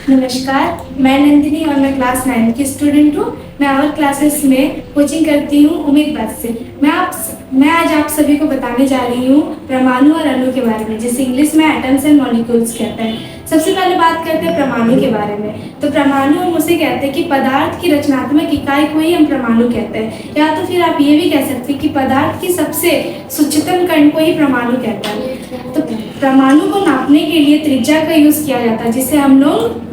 नमस्कार, मैं नंदिनी और मैं क्लास 9 की स्टूडेंट हूँ। मैं आवर क्लासेस में कोचिंग करती हूँ उम्मीद बस से। मैं आज आप सभी को बताने जा रही हूँ परमाणु और अणु के बारे में, जिसे इंग्लिश में एटम्स एंड मॉलिक्यूल्स कहते हैं। सबसे पहले बात करते हैं परमाणु के बारे में। तो परमाणु हम उसे कहते हैं कि पदार्थ की रचनात्मक इकाई को ही हम परमाणु कहते हैं, या तो फिर आप ये भी कह सकते हैं कि पदार्थ की सबसे सूक्ष्मतम कण को ही परमाणु कहता है। तो परमाणु को नापने के लिए त्रिज्या का यूज किया जाता है, जिसे हम लोग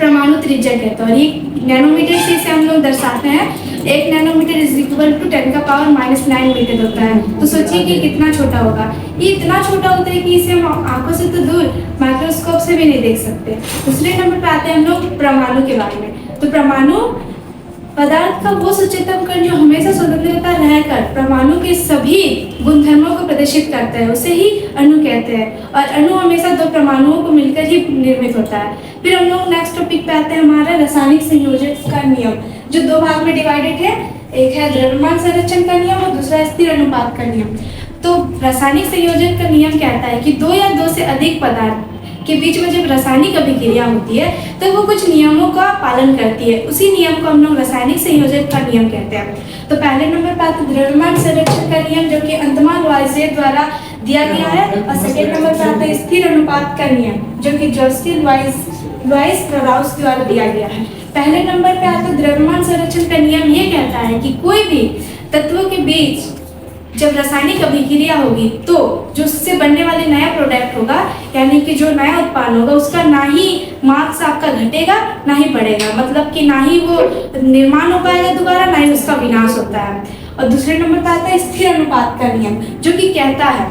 परमाणु त्रिज्या कहते हैं। और ये नैनोमीटर से इसे हम लोग दर्शाते हैं। 1 नैनोमीटर इज इक्वल टू 10 का पावर -9 मीटर होता है। तो सोचिए कि कितना छोटा होगा। ये इतना छोटा होता है कि इसे हम आंखों से तो दूर माइक्रोस्कोप से भी नहीं देख सकते। दूसरे नंबर पर आते हैं हम लोग परमाणु के बारे में। तो परमाणु पदार्थ का वो सूक्ष्मतम कण जो हमेशा स्वतंत्रता रहकर परमाणु के सभी गुणधर्मों को प्रदर्शित करता है, उसे ही अणु कहते हैं। और अणु हमेशा 2 परमाणुओं को मिलकर ही निर्मित होता है। फिर हम लोग नेक्स्ट टॉपिक पे आते हैं, हमारा रासायनिक संयोजन का नियम, जो 2 भाग में डिवाइडेड है। एक है द्रव्यमान संरक्षण का नियम और दूसरा स्थिर अनुपात का नियम। तो रासायनिक संयोजन का नियम कहता है कि 2 या 2 से अधिक पदार्थ के बीच में जब रासायनिक अभिक्रिया होती है तो वो कुछ नियमों का पालन करती है। उसी नियम को हम लोग रासायनिक संयोजन का नियम कहते हैं। तो पहले नंबर पर आता है द्रव्यमान संरक्षण का नियम, जो कि अंतमान लॉयज़ द्वारा दिया गया है। और सेकेंड नंबर पर आता है स्थिर अनुपात का नियम, जो कि जोसेफ लॉयज़ प्रराउस द्वारा दिया गया है। पहले नंबर पे आता है द्रव्यमान संरक्षण का नियम। ये कहता है कि कोई भी तत्वों के बीच जब रासायनिक अभिक्रिया होगी तो जो उससे बनने वाले नया प्रोडक्ट होगा, यानी कि जो नया उत्पादन होगा, उसका ना ही मार्क्स आपका घटेगा ना ही बढ़ेगा। मतलब कि ना ही वो निर्माण हो पाएगा दोबारा, ना ही उसका विनाश होता है। और दूसरे नंबर पर आता है स्थिर अनुपात का नियम, जो कि कहता है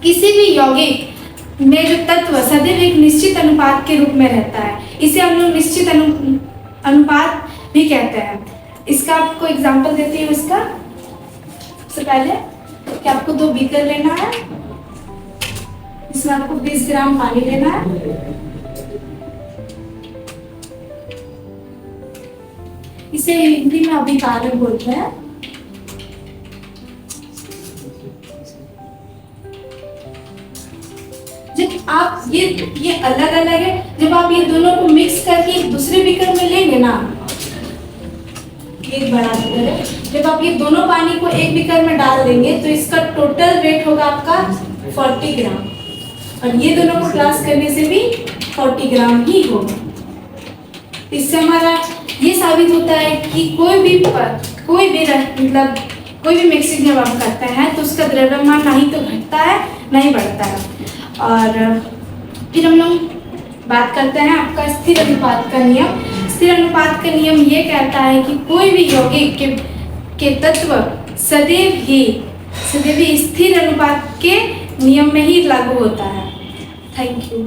किसी भी यौगिक में जो तत्व सदैव एक निश्चित अनुपात के रूप में रहता है, इसे हम लोग निश्चित अनुपात भी कहते हैं। इसका आपको एग्जाम्पल देती हूँ। इसका सबसे पहले कि आपको 2 बीकर लेना है, इसमें आपको 20 ग्राम पानी लेना है। इसे हिंदी में अभिकारक बोलते हैं। जब आप ये अलग अलग है, जब आप ये दोनों को मिक्स करके एक दूसरे बीकर में लेंगे ना, एक बड़ा बीकर है, जब आप ये दोनों पानी को एक बीकर में डाल देंगे तो इसका टोटल वेट होगा आपका 40 ग्राम, और ये दोनों को क्लास करने से भी 40 ग्राम ही होगा। इससे हमारा ये साबित होता है कि कोई भी मतलब कोई भी मिक्सिंग जब हम करते हैं तो उसका द्रव्यमान ना ही तो घटता है ना ही बढ़ता है। और फिर हम लोग बात करते हैं आपका स्थिर अनुपात का नियम। स्थिर अनुपात का नियम ये कहता है कि कोई भी यौगिक के तत्व सदैव ही स्थिर अनुपात के नियम में ही लागू होता है। Thank you.